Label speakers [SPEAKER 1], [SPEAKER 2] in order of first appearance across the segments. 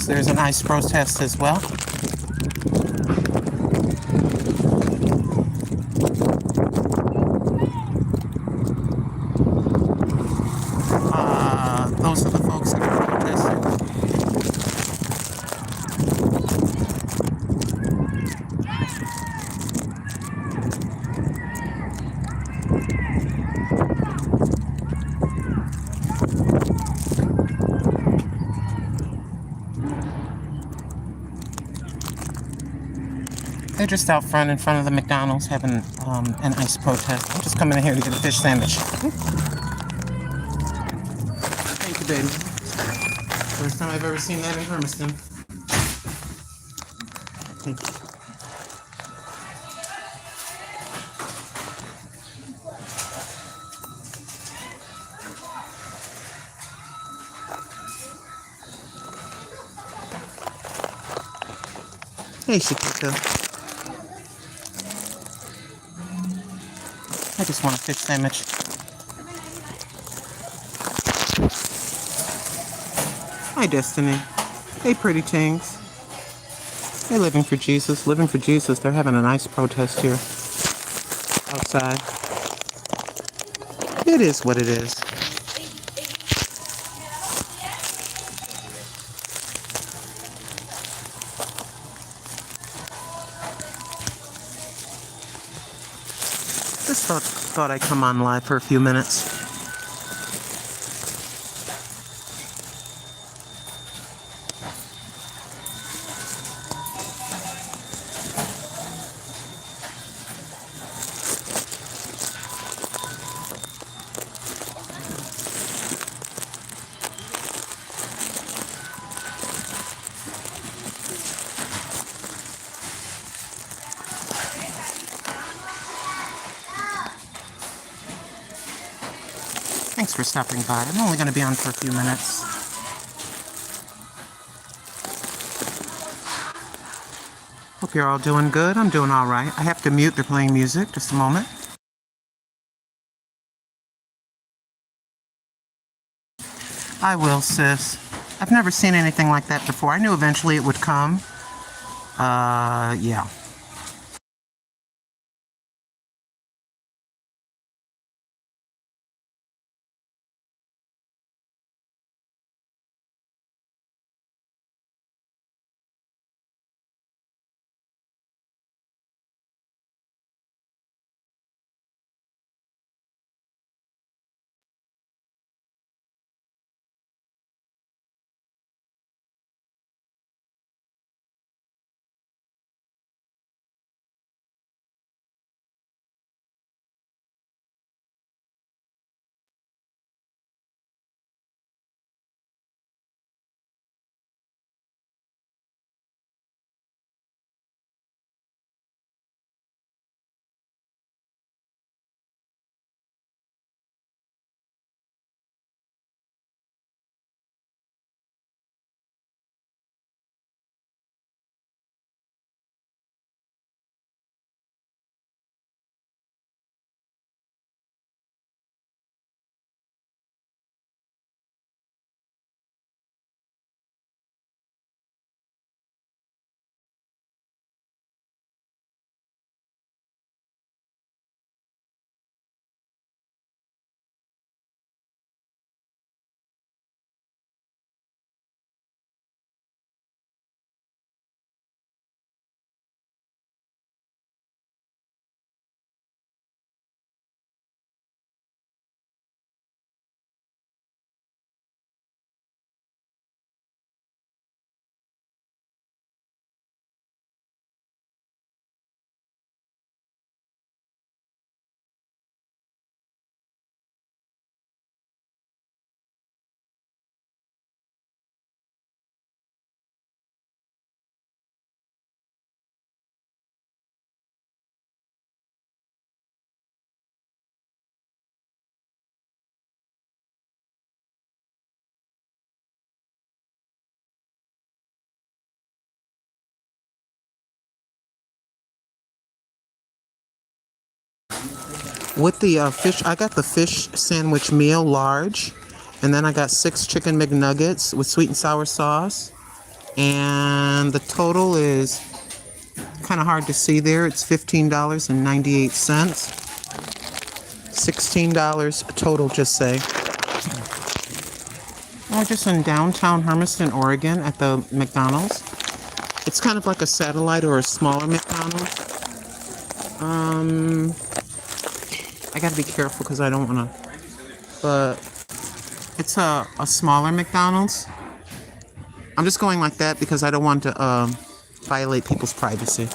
[SPEAKER 1] there's an ice protest as well. Those are the folks that are protesting. They're just out front in front of the McDonald's having an ice protest. I'm just coming in here to get a fish sandwich. Thank you, baby. First time I've ever seen that in Hermiston. Thank you. Hey, Shakika. I just want a fish sandwich. Hi, Destiny. Hey, pretty things. Hey, living for Jesus. Living for Jesus. They're having a nice protest here. Outside. It is what it is. Just thought I'd come on live for a few minutes. Thanks for stopping by. I'm only going to be on for a few minutes. Hope you're all doing good. I'm doing all right. I have to mute. They're playing music. Just a moment. I will, sis. I've never seen anything like that before. I knew eventually it would come. Yeah. With the fish, I got the fish sandwich meal large, and then I got 6 chicken McNuggets with sweet and sour sauce. And the total is kind of hard to see there. It's $15.98. $16 total, just say. We're just in downtown Hermiston, Oregon at the McDonald's. It's kind of like a satellite or a smaller McDonald's. I gotta be careful because I don't want to, but it's a smaller McDonald's. I'm just going like that because I don't want to violate people's privacy.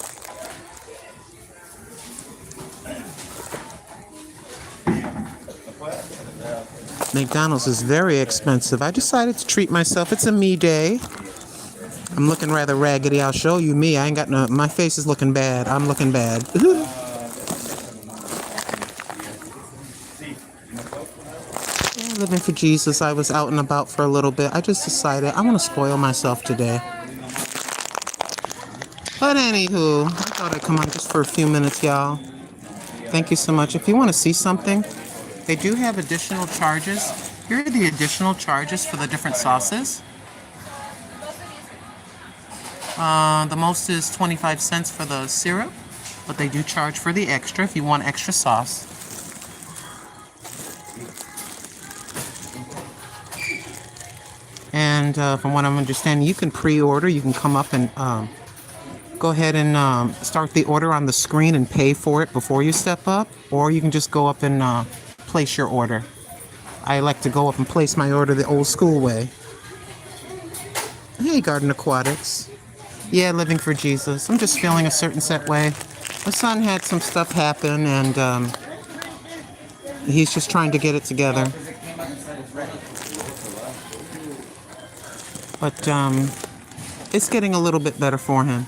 [SPEAKER 1] McDonald's is very expensive. I decided to treat myself. It's a me day. I'm looking rather raggedy. I'll show you me. I ain't got no... My face is looking bad. I'm looking bad. Yeah, living for Jesus. I was out and about for a little bit. I just decided I'm going to spoil myself today. But anywho, I thought I'd come on just for a few minutes, y'all. Thank you so much. If you want to see something, they do have additional charges. Here are the additional charges for the different sauces. The most is 25 cents for the syrup, but they do charge for the extra if you want extra sauce. And from what I'm understanding, you can pre-order. You can come up and go ahead and start the order on the screen and pay for it before you step up, or you can just go up and place your order. I like to go up and place my order the old school way. Hey, Garden Aquatics. Yeah, living for Jesus. I'm just feeling a certain set way. My son had some stuff happen, and he's just trying to get it together. But it's getting a little bit better for him.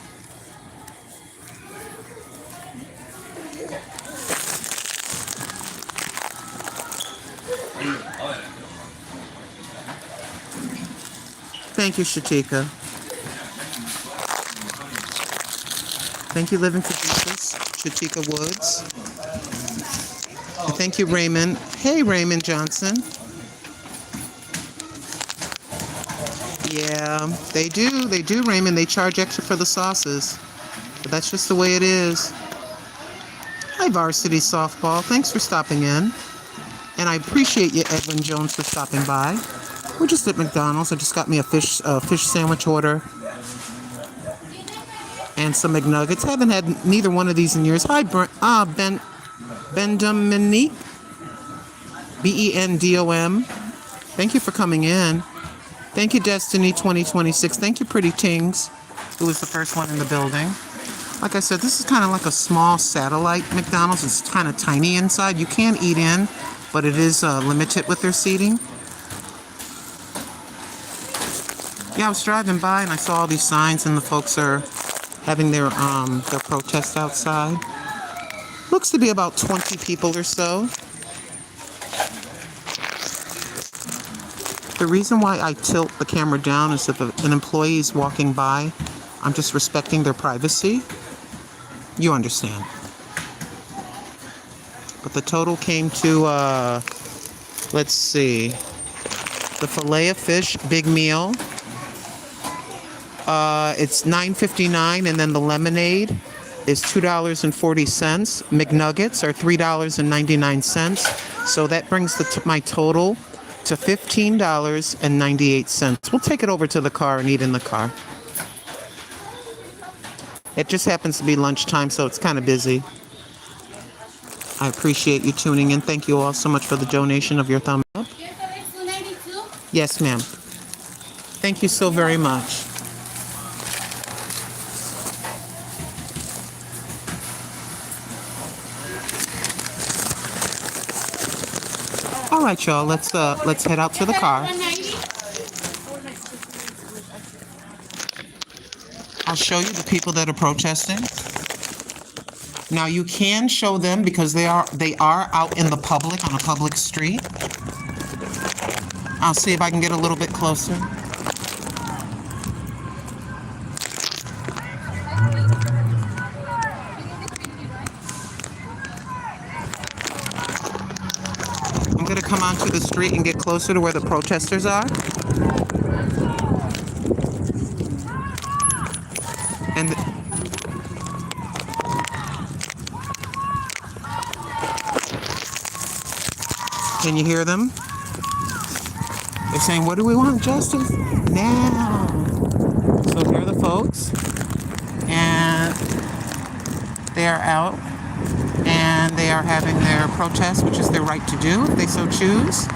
[SPEAKER 1] Thank you, Shatika. Thank you, Living for Jesus, Shatika Woods. And thank you, Raymond. Hey, Raymond Johnson. Yeah, they do, Raymond. They charge extra for the sauces. But that's just the way it is. Hi, Varsity Softball. Thanks for stopping in. And I appreciate you, Edwin Jones, for stopping by. We're just at McDonald's. I just got me a fish sandwich order. And some McNuggets. I haven't had neither one of these in years. Hi, Ben Dominique. Bendom. Thank you for coming in. Thank you, Destiny 2026. Thank you, Pretty Tings, who was the first one in the building. Like I said, this is kind of like a small satellite McDonald's. It's kind of tiny inside. You can eat in, but it is limited with their seating. Yeah, I was driving by and I saw all these signs, and the folks are having their protest outside. Looks to be about 20 people or so. The reason why I tilt the camera down is if an employee is walking by, I'm just respecting their privacy. You understand. But the total came to, let's see, the Filet-O-Fish big meal. It's $9.59, and then the lemonade is $2.40. McNuggets are $3.99. So that brings my total to $15.98. We'll take it over to the car and eat in the car. It just happens to be lunchtime, so it's kind of busy. I appreciate you tuning in. Thank you all so much for the donation of your thumb up. Yes, ma'am. Thank you so very much. All right, y'all. Let's head out to the car. I'll show you the people that are protesting. Now you can show them because they are out in the public on a public street. I'll see if I can get a little bit closer. I'm going to come onto the street and get closer to where the protesters are. And can you hear them? They're saying, what do we want, justice? Now. So here are the folks. And they are out. And they are having their protest, which is their right to do if they so choose.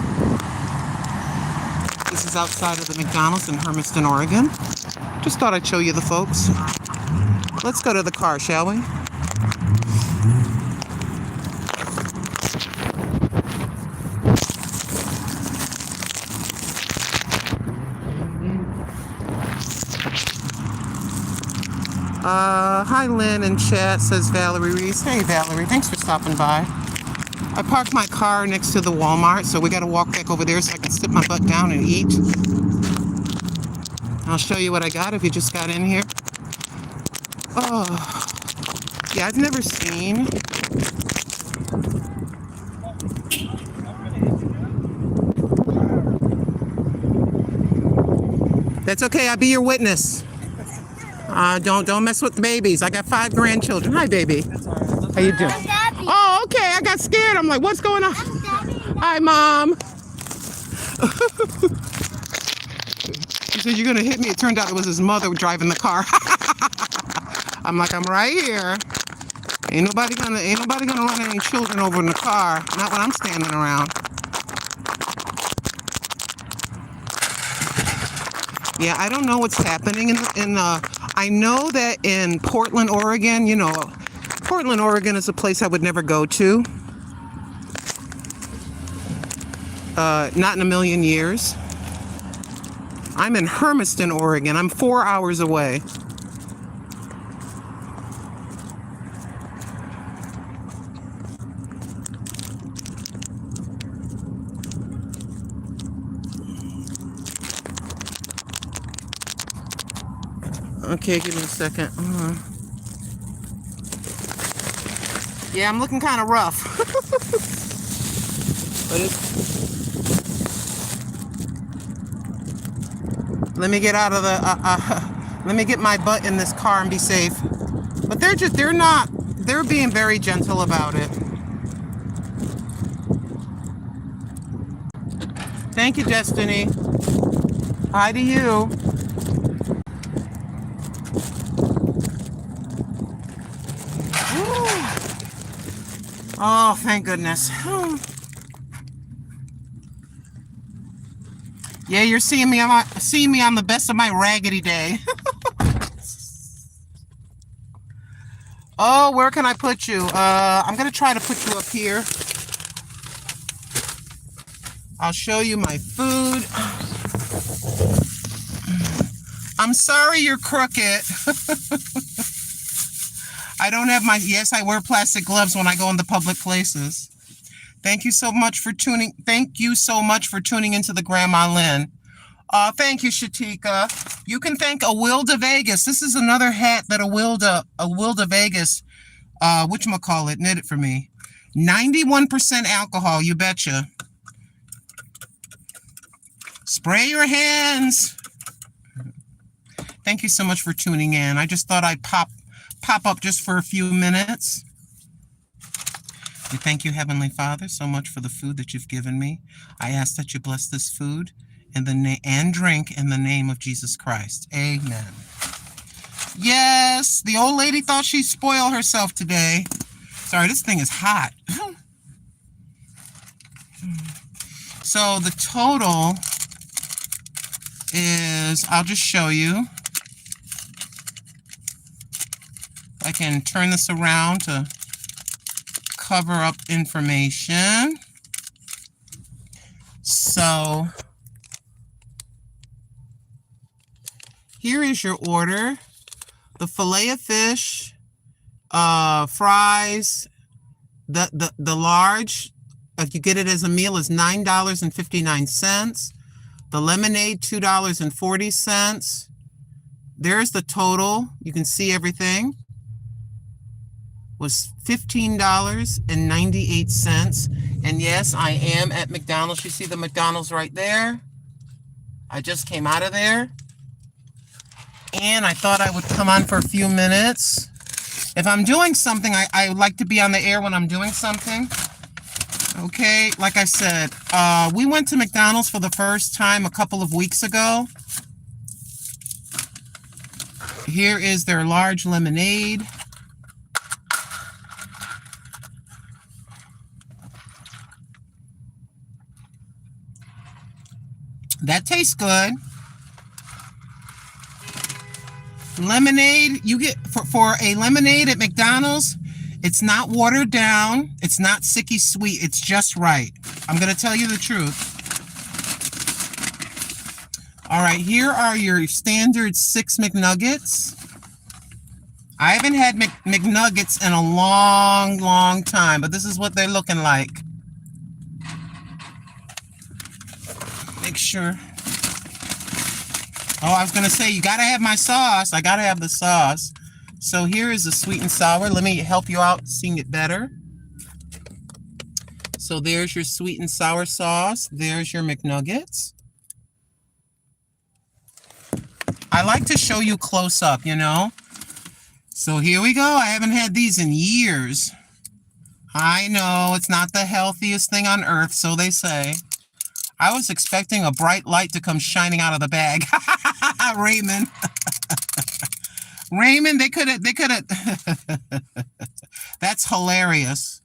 [SPEAKER 1] This is outside of the McDonald's in Hermiston, Oregon. Just thought I'd show you the folks. Let's go to the car, shall we? Hi, Lynn in chat, says Valerie Reese. Hey, Valerie, thanks for stopping by. I parked my car next to the Walmart, so we got to walk back over there so I can sit my butt down and eat. I'll show you what I got if you just got in here. Oh, yeah, I've never seen. That's okay, I'll be your witness. Don't mess with the babies. I got 5 grandchildren. Hi, baby. How you doing? Oh, okay. I got scared. I'm like, what's going on? Hi, Mom. He said, you're going to hit me. It turned out it was his mother driving the car. I'm like, I'm right here. Ain't nobody gonna run any children over in the car. Not when I'm standing around. Yeah, I don't know what's happening I know that in Portland, Oregon, you know, Portland, Oregon is a place I would never go to. Not in a million years. I'm in Hermiston, Oregon. I'm 4 hours away. Okay, give me a second. Yeah, I'm looking kind of rough. But let me get out of the. Let me get my butt in this car and be safe. But they're being very gentle about it. Thank you, Destiny. Hi to you. Oh, thank goodness. Yeah, you're seeing me on the best of my raggedy day. Oh, where can I put you? I'm gonna try to put you up here. I'll show you my food. I'm sorry you're crooked. I don't have yes, I wear plastic gloves when I go into public places. Thank you so much for tuning into the Grandma Lynn. Thank you, Shatika. You can thank Awilda Vegas. This is another hat that Awilda Vegas, whatchamacallit, knit it for me. 91% alcohol, you betcha. Spray your hands. Thank you so much for tuning in. I just thought I'd pop up just for a few minutes. We thank you, Heavenly Father, so much for the food that you've given me. I ask that you bless this food and drink in the name of Jesus Christ. Amen. Yes, the old lady thought she'd spoil herself today. Sorry, this thing is hot. So the total is, I'll just show you. I can turn this around to cover up information. So here is your order. The Filet-O-Fish, fries, the large, if you get it as a meal, is $9.59. The lemonade, $2.40. There's the total. You can see everything. Was $15.98. And yes, I am at McDonald's. You see the McDonald's right there. I just came out of there. and I thought I would come on for a few minutes. If I'm doing something, I like to be on the air when I'm doing something. Okay, like I said, we went to McDonald's for the first time a couple of weeks ago. Here is their large lemonade. That tastes good. Lemonade, you get for a lemonade at McDonald's, it's not watered down, it's not sicky sweet, it's just right. I'm going to tell you the truth. All right, here are your standard 6 McNuggets. I haven't had McNuggets in a long time, but this is what they're looking like. Make sure. Oh, I was going to say, you got to have my sauce. I got to have the sauce. So here is the sweet and sour. Let me help you out seeing it better. So there's your sweet and sour sauce. There's your McNuggets. I like to show you close up, you know. So here we go. I haven't had these in years. I know it's not the healthiest thing on earth, so they say. I was expecting a bright light to come shining out of the bag. Raymond. Raymond, they could have. That's hilarious.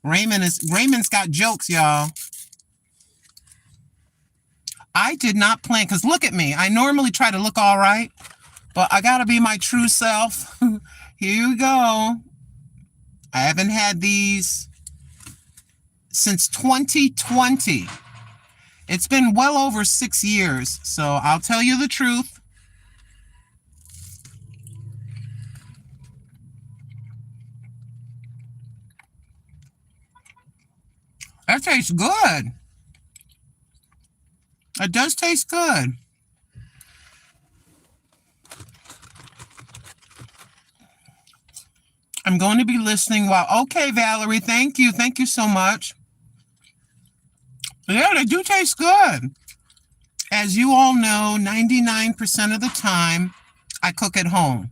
[SPEAKER 1] Raymond's got jokes, y'all. I did not plan, because look at me. I normally try to look all right, but I got to be my true self. Here you go. I haven't had these since 2020. It's been well over 6 years, so I'll tell you the truth. That tastes good. It does taste good. I'm going to be listening while... Okay, Valerie, thank you. Thank you so much. Yeah, they do taste good. As you all know, 99% of the time, I cook at home.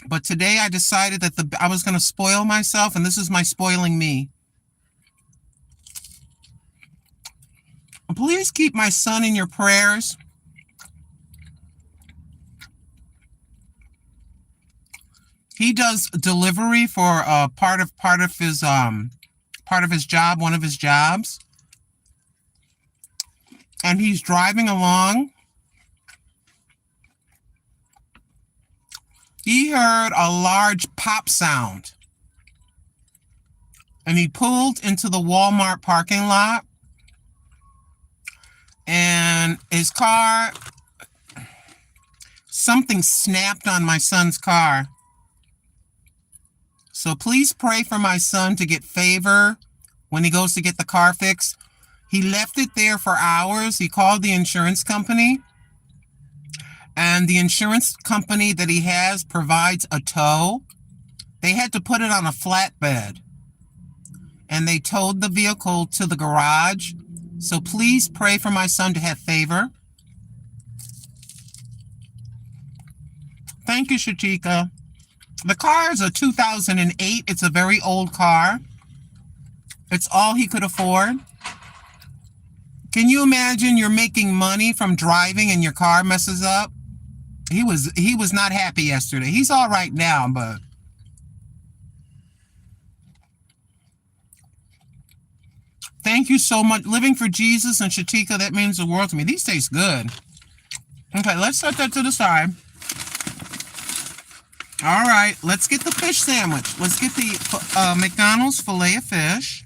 [SPEAKER 1] But today I decided that I was going to spoil myself, and this is my spoiling me. Please keep my son in your prayers. He does delivery for part of his job, one of his jobs. And he's driving along. He heard a large pop sound. And he pulled into the Walmart parking lot. And his car, something snapped on my son's car. So please pray for my son to get favor when he goes to get the car fixed. He left it there for hours. He called the insurance company. And the insurance company that he has provides a tow. They had to put it on a flatbed. And they towed the vehicle to the garage. So please pray for my son to have favor. Thank you, Shatika. The car is a 2008. It's a very old car. It's all he could afford. Can you imagine you're making money from driving and your car messes up? He was not happy yesterday. He's all right now, but thank you so much. Living for Jesus and Shatika, that means the world to me. These taste good. Okay, let's set that to the side. All right, let's get the fish sandwich. Let's get the McDonald's Filet-O-Fish.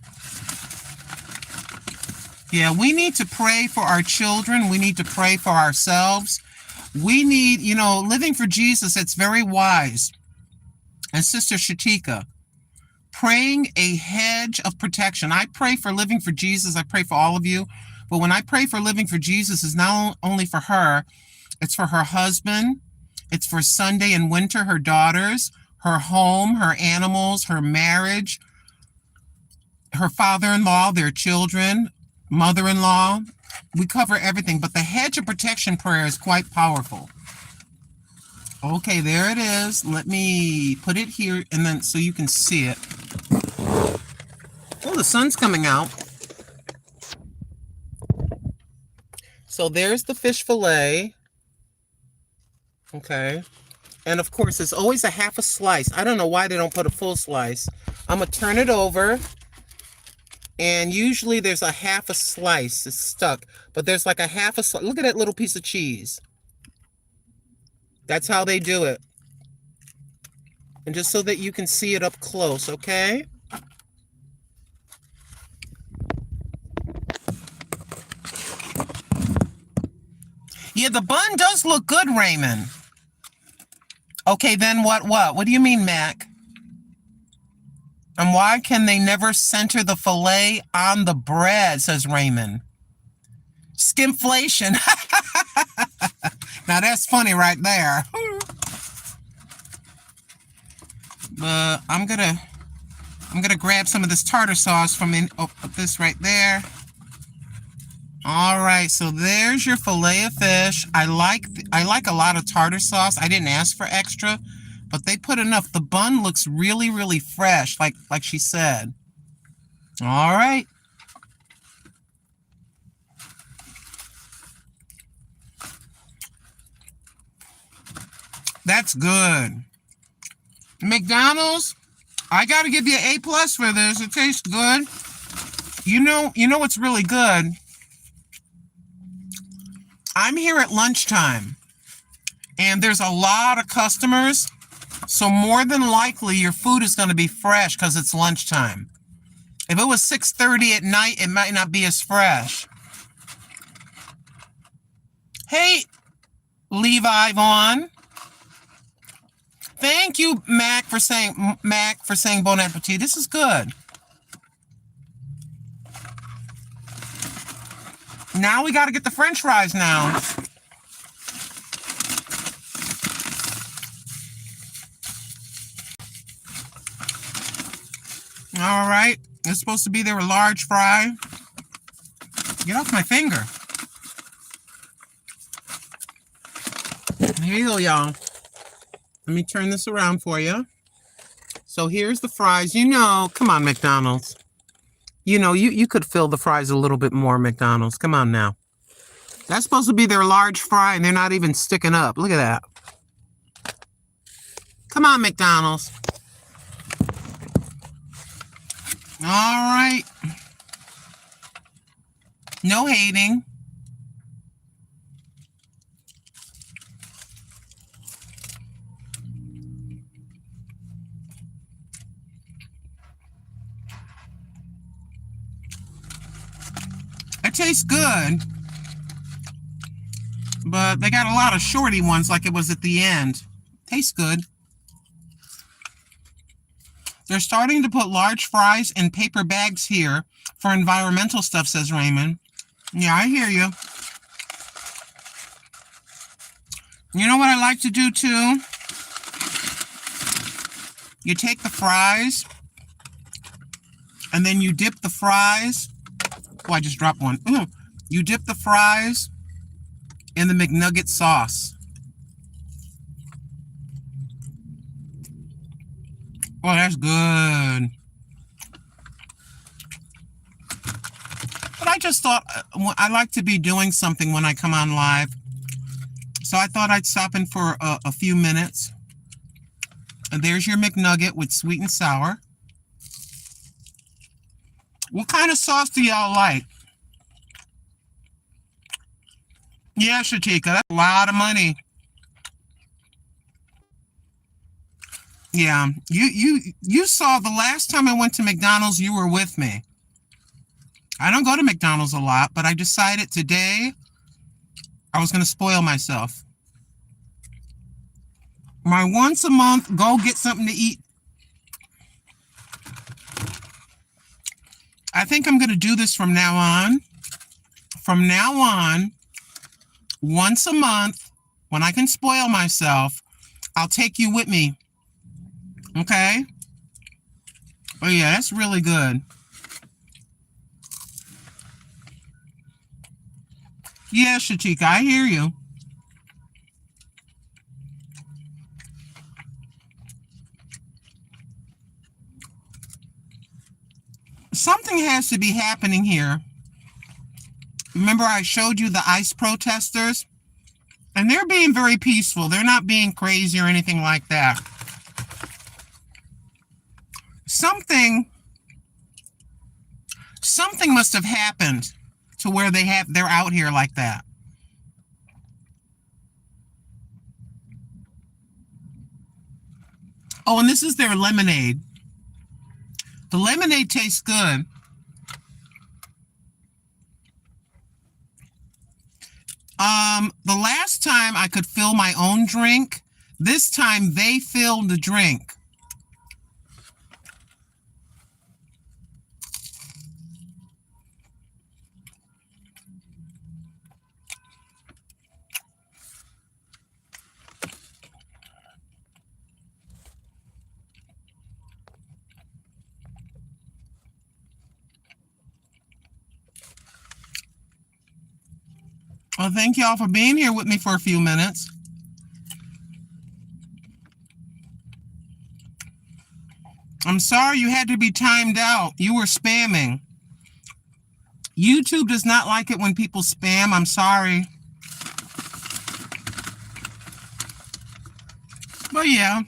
[SPEAKER 1] Yeah, we need to pray for our children. We need to pray for ourselves. We need, living for Jesus, it's very wise. And Sister Shatika, praying a hedge of protection. I pray for Living for Jesus. I pray for all of you. But when I pray for Living for Jesus, it's not only for her, it's for her husband. It's for Sunday and Winter, her daughters, her home, her animals, her marriage, her father-in-law, their children, mother-in-law, we cover everything, but the hedge of protection prayer is quite powerful. Okay, there it is. Let me put it here, and then so you can see it. Oh, the sun's coming out. So there's the fish fillet. Okay. And of course, it's always a half a slice. I don't know why they don't put a full slice. I'm going to turn it over. And usually there's a half a slice. It's stuck. But there's like a half a slice. Look at that little piece of cheese. That's how they do it. And just so that you can see it up close, okay? Yeah, the bun does look good, Raymond. Okay, then what? What do you mean, Mac? And why can they never center the fillet on the bread, says Raymond. Skimflation. Now that's funny right there. I'm gonna grab some of this tartar sauce from this right there. All right, so there's your Filet-O-Fish. I like a lot of tartar sauce. I didn't ask for extra, but they put enough. The bun looks really, really fresh, like she said. All right. That's good. McDonald's, I got to give you an A+ for this. It tastes good. You know what's really good? I'm here at lunchtime, and there's a lot of customers, so more than likely your food is going to be fresh because it's lunchtime. If it was 6:30 at night, it might not be as fresh. Hey, Levi Vaughn. Thank you, Mac, for saying bon appetit. This is good. Now we got to get the French fries now. All right. It's supposed to be there a large fry. Get off my finger. Here you go, y'all. Let me turn this around for you. So here's the fries. Come on, McDonald's. You could fill the fries a little bit more, McDonald's. Come on now. That's supposed to be their large fry, and they're not even sticking up. Look at that. Come on, McDonald's. All right. No hating. It tastes good, but they got a lot of shorty ones like it was at the end. Tastes good. They're starting to put large fries in paper bags here for environmental stuff, says Raymond. Yeah, I hear you. You know what I like to do too? You take the fries, and then you dip the fries. Oh, I just dropped one. Ooh. You dip the fries in the McNugget sauce. Oh, that's good. But I just thought I like to be doing something when I come on live. So I thought I'd stop in for a few minutes. And there's your McNugget with sweet and sour. What kind of sauce do y'all like? Yeah, Shatika, that's a lot of money. Yeah, you saw the last time I went to McDonald's, you were with me. I don't go to McDonald's a lot, but I decided today I was going to spoil myself. My once a month, go get something to eat. I think I'm going to do this from now on. From now on, once a month, when I can spoil myself, I'll take you with me. Okay? Oh, yeah, that's really good. Yeah, Shatika, I hear you. Something has to be happening here. Remember I showed you the ICE protesters? And they're being very peaceful. They're not being crazy or anything like that. Something must have happened to where they're out here like that. Oh, and this is their lemonade. The lemonade tastes good. The last time I could fill my own drink, this time they filled the drink. Well, thank y'all for being here with me for a few minutes. I'm sorry you had to be timed out. You were spamming. YouTube does not like it when people spam. I'm sorry. But yeah.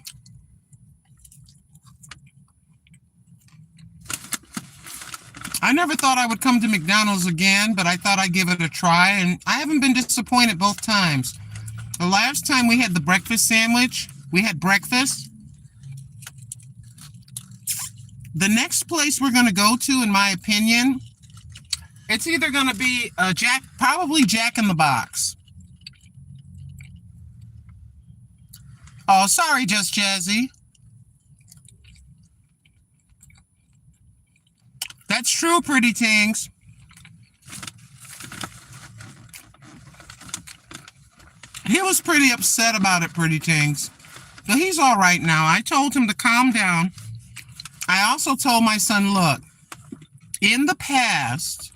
[SPEAKER 1] I never thought I would come to McDonald's again, but I thought I'd give it a try, and I haven't been disappointed both times. The last time we had the breakfast sandwich, we had breakfast. The next place we're going to go to, in my opinion, it's either going to be probably Jack in the Box. Oh, sorry, Just Jazzy. That's true, pretty things. He was pretty upset about it, pretty things. But he's all right now. I told him to calm down. I also told my son, look, in the past,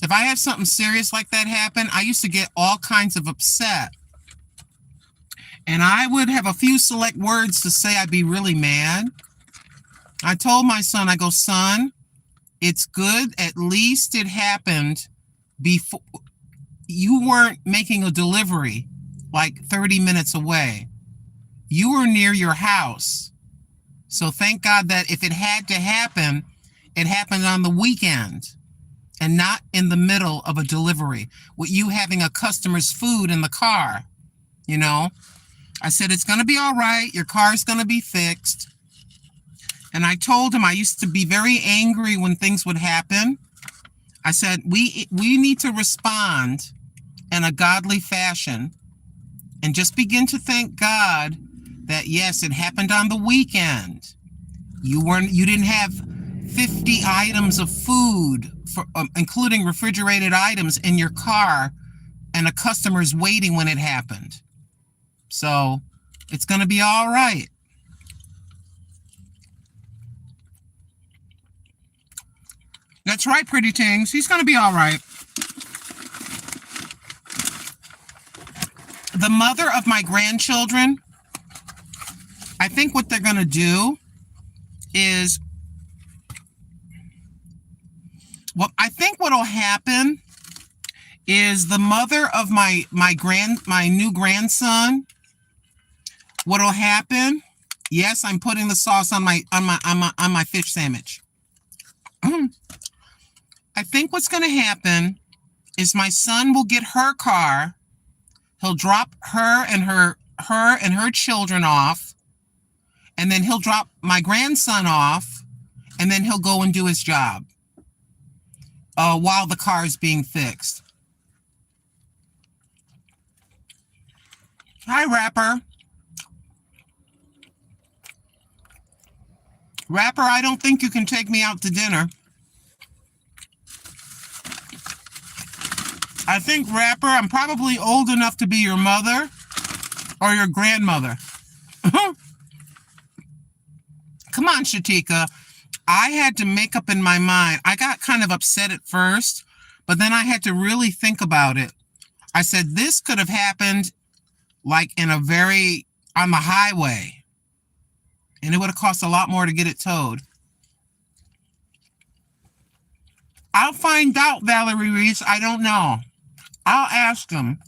[SPEAKER 1] if I had something serious like that happen, I used to get all kinds of upset. And I would have a few select words to say. I'd be really mad. I told my son, I go, son, it's good. At least it happened before. You weren't making a delivery like 30 minutes away. You were near your house. So thank God that if it had to happen, it happened on the weekend and not in the middle of a delivery with you having a customer's food in the car. You know, I said, it's going to be all right. Your car's going to be fixed. And I told him I used to be very angry when things would happen. I said, we need to respond in a godly fashion and just begin to thank God that, yes, it happened on the weekend. You didn't have 50 items of food, including refrigerated items, in your car, and a customer's waiting when it happened. So it's going to be all right. That's right, pretty things. He's going to be all right. The mother of my grandchildren, I think what they're going to do is, well, I think what'll happen is the mother of my new grandson, what'll happen, yes, I'm putting the sauce on my fish sandwich. I think what's going to happen is my son will get her car. He'll drop her and her children off, and then he'll drop my grandson off, and then he'll go and do his job while the car is being fixed. Hi, Rapper. Rapper, I don't think you can take me out to dinner. I think, Rapper, I'm probably old enough to be your mother or your grandmother. Come on, Shatika. I had to make up in my mind. I got kind of upset at first, but then I had to really think about it. I said, this could have happened like on the highway. And it would have cost a lot more to get it towed. I'll find out, Valerie Reese. I don't know. I'll ask him.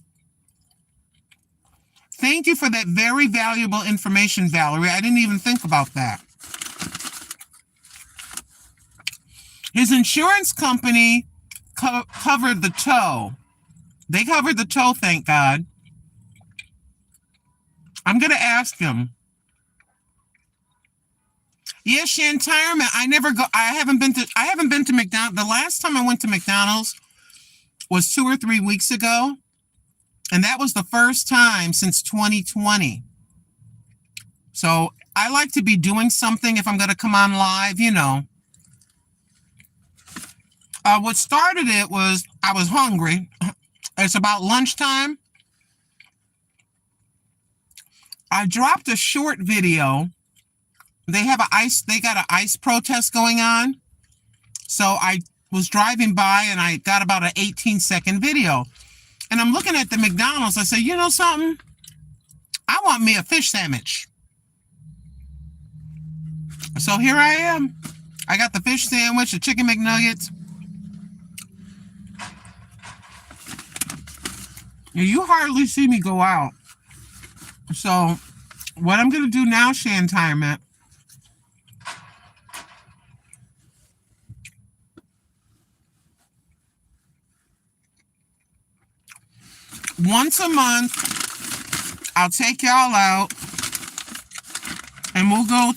[SPEAKER 1] Thank you for that very valuable information, Valerie. I didn't even think about that. His insurance company covered the tow. They covered the tow, thank God. I'm going to ask him. Yeah, Shantirement. I haven't been to McDonald's. The last time I went to McDonald's was 2 or 3 weeks ago. And that was the first time since 2020. So I like to be doing something if I'm going to come on live, you know. What started it was I was hungry. It's about lunchtime. I dropped a short video. They got an ICE protest going on. So I was driving by and I got about an 18-second video. And I'm looking at the McDonald's. I said, you know something? I want me a fish sandwich. So here I am. I got the fish sandwich, the chicken McNuggets. You hardly see me go out. So what I'm going to do now, Shantirement, once a month, I'll take y'all out, and we'll go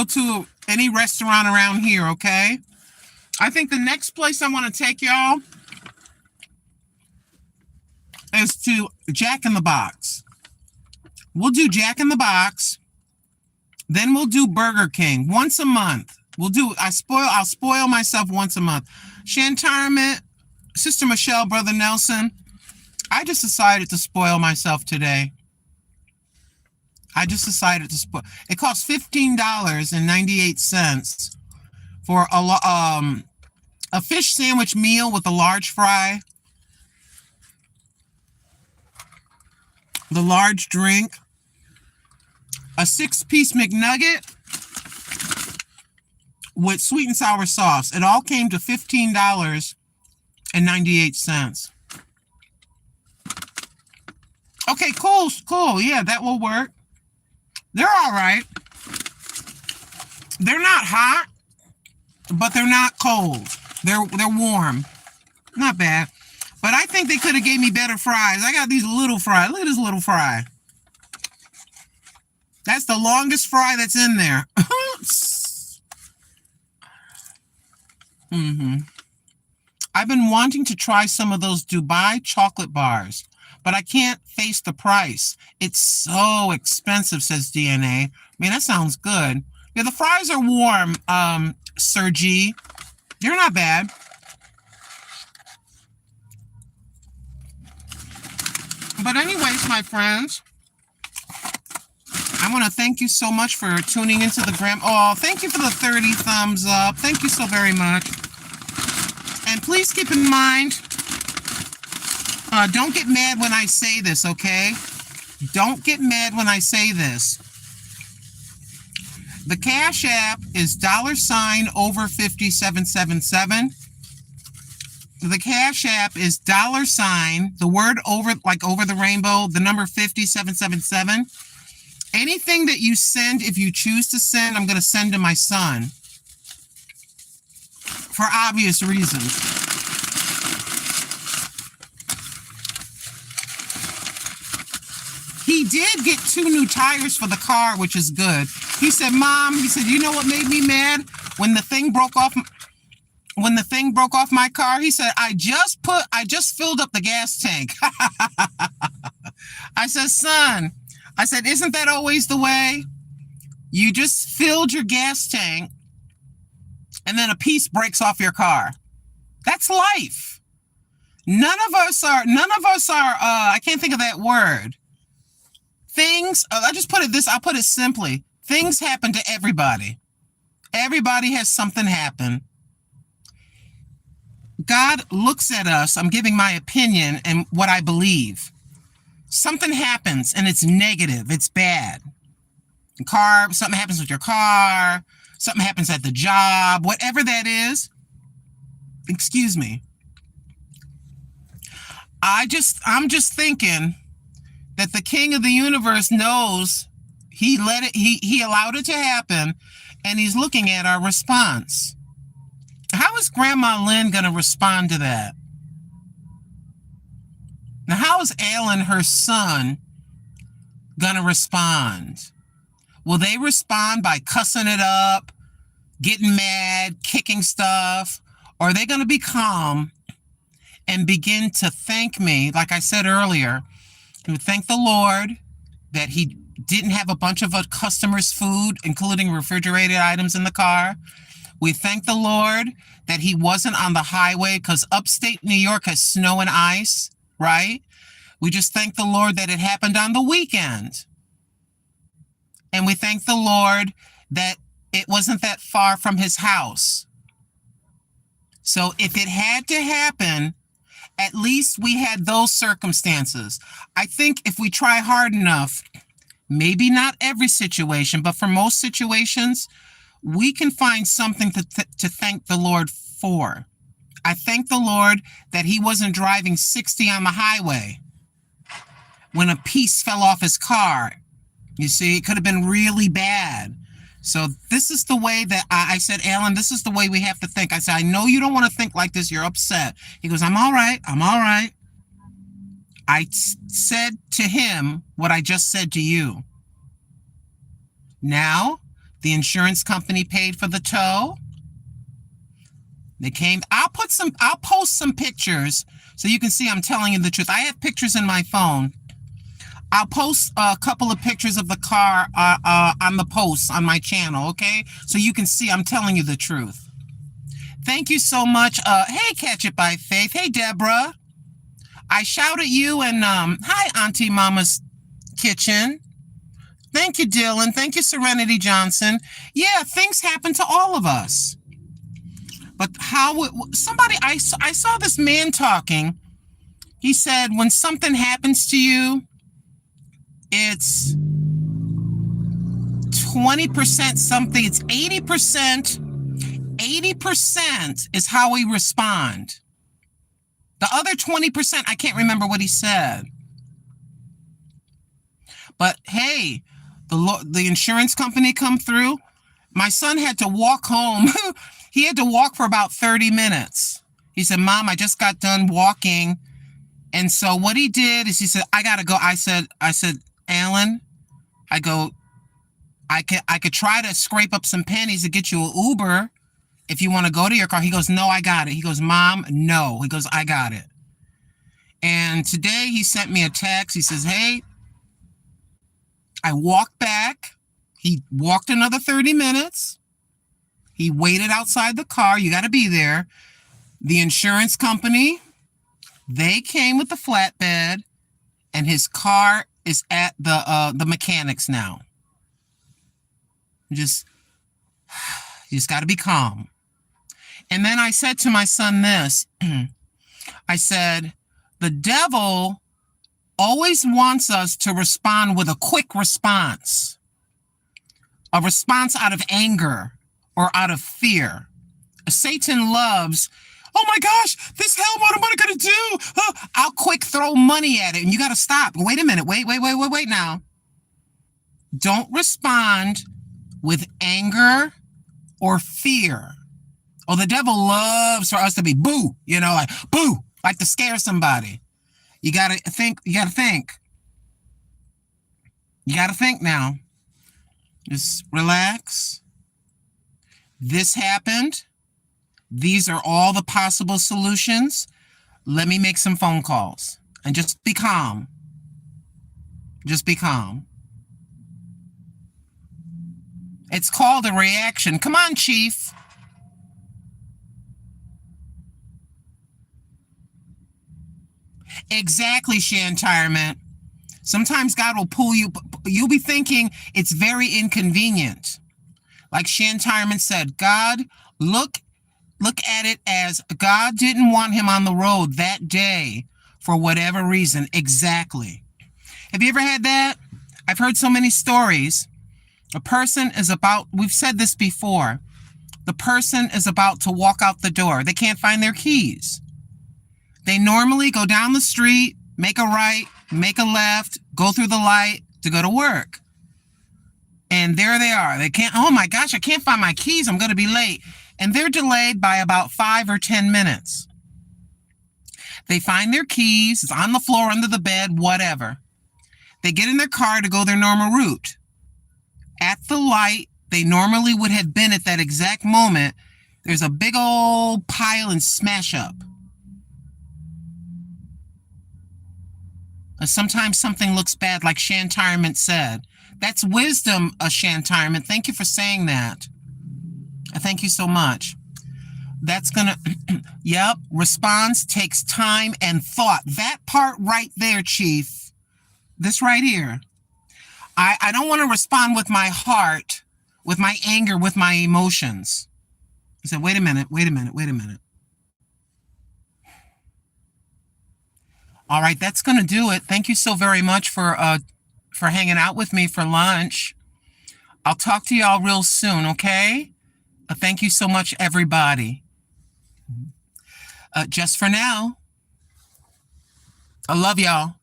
[SPEAKER 1] to any restaurant around here. Okay? I think the next place I want to take y'all is to Jack in the Box. We'll do Jack in the Box, then we'll do Burger King once a month. I'll spoil myself once a month. Shantirement, Sister Michelle, Brother Nelson. I just decided to spoil myself today. It costs $15.98 for a fish sandwich meal with a large fry, the large drink, a 6-piece McNugget with sweet and sour sauce. It all came to $15.98. Okay, cool. Yeah, that will work. They're all right. They're not hot, but they're not cold. They're warm. Not bad. But I think they could have gave me better fries. I got these little fries. Look at this little fry. That's the longest fry that's in there. I've been wanting to try some of those Dubai chocolate bars, but I can't face the price. It's so expensive, says DNA. Man, that sounds good. Yeah, the fries are warm, Sir G. They're not bad. But anyways, my friends, I want to thank you so much for tuning into the gram. Oh, thank you for the 30 thumbs up. Thank you so very much. And please keep in mind, don't get mad when I say this, okay? Don't get mad when I say this. The Cash App is $over5777. The Cash App is $, the word over, like over the rainbow, the number 5777. Anything that you send, if you choose to send, I'm going to send to my son. For obvious reasons. He did get 2 new tires for the car, which is good. He said, Mom, you know what made me mad? When the thing broke off my car, he said, I just filled up the gas tank. I said, son, isn't that always the way? You just filled your gas tank and then a piece breaks off your car. That's life. None of us are, I can't think of that word. I'll put it simply. Things happen to everybody. Everybody has something happen. God looks at us. I'm giving my opinion and what I believe. Something happens and it's negative. It's bad. Something happens with your car. Something happens at the job. Whatever that is. Excuse me. I'm just thinking that the King of the universe knows he allowed it to happen, and he's looking at our response. How is Grandma Lynn going to respond to that? Now, how is Alan, her son, going to respond? Will they respond by cussing it up, getting mad, kicking stuff? Or are they going to be calm and begin to thank me, like I said earlier, to thank the Lord that he didn't have a bunch of customers' food, including refrigerated items in the car? We thank the Lord that he wasn't on the highway, because upstate New York has snow and ice, right? We just thank the Lord that it happened on the weekend. And we thank the Lord that it wasn't that far from his house. So if it had to happen, at least we had those circumstances. I think if we try hard enough, maybe not every situation, but for most situations, we can find something to thank the Lord for. I thank the Lord that he wasn't driving 60 on the highway when a piece fell off his car. You see, it could have been really bad. So this is the way that I said, Alan, this is the way we have to think. I said, I know you don't want to think like this. You're upset. He goes, I'm all right. I'm all right. I said to him what I just said to you. Now, the insurance company paid for the tow. They came. I'll post some pictures so you can see I'm telling you the truth. I have pictures in my phone. I'll post a couple of pictures of the car on the posts on my channel, okay? So you can see I'm telling you the truth. Thank you so much. Hey, Catch It by Faith. Hey, Deborah. I shout at you and hi, Auntie Mama's Kitchen. Thank you, Dylan. Thank you, Serenity Johnson. Yeah, things happen to all of us. But I saw this man talking. He said, when something happens to you, it's 20% something. It's 80%. 80% is how we respond. The other 20%, I can't remember what he said. But hey, the insurance company come through. My son had to walk home. He had to walk for about 30 minutes. He said, Mom, I just got done walking. And so what he did is he said, I gotta go. I said, Alan, I could try to scrape up some pennies to get you an Uber if you want to go to your car. He goes, no, I got it. He goes, Mom, no. He goes, I got it. And today he sent me a text. He says, hey, I walked back. He walked another 30 minutes. He waited outside the car. You got to be there. The insurance company, they came with the flatbed, and his car is at the mechanics now. You just got to be calm. And then I said to my son this. I said, the devil always wants us to respond with a quick response. A response out of anger or out of fear. Satan loves, oh my gosh, this hell, what am I going to do? I'll quick throw money at it. And you got to stop. Wait a minute. Wait now. Don't respond with anger or fear. Oh, the devil loves for us to be boo, like boo, like to scare somebody. You got to think. You got to think now. Just relax. This happened. These are all the possible solutions. Let me make some phone calls and just be calm. Just be calm. It's called a reaction. Come on, Chief. Exactly, Shantirement. Sometimes God will pull you. You'll be thinking it's very inconvenient. Like Shantirement said, God, look Look at it as God didn't want him on the road that day for whatever reason. Exactly. Have you ever had that? I've heard so many stories. A person is about, we've said this before, the person is about to walk out the door. They can't find their keys. They normally go down the street, make a right, make a left, go through the light to go to work. And there they are. They can't, oh my gosh, I can't find my keys. I'm going to be late. And they're delayed by about 5 or 10 minutes. They find their keys. It's on the floor, under the bed, whatever. They get in their car to go their normal route. At the light they normally would have been at that exact moment, there's a big old pile and smash up. Sometimes something looks bad, like Shantirement said. That's wisdom, Shantirement. Thank you for saying that. Thank you so much. That's gonna, yep, response takes time and thought. That part right there, Chief. This right here. I don't want to respond with my heart, with my anger, with my emotions. I said, wait a minute. All right, that's going to do it. Thank you so very much for hanging out with me for lunch. I'll talk to y'all real soon, okay? Thank you so much, everybody. Just for now. I love y'all.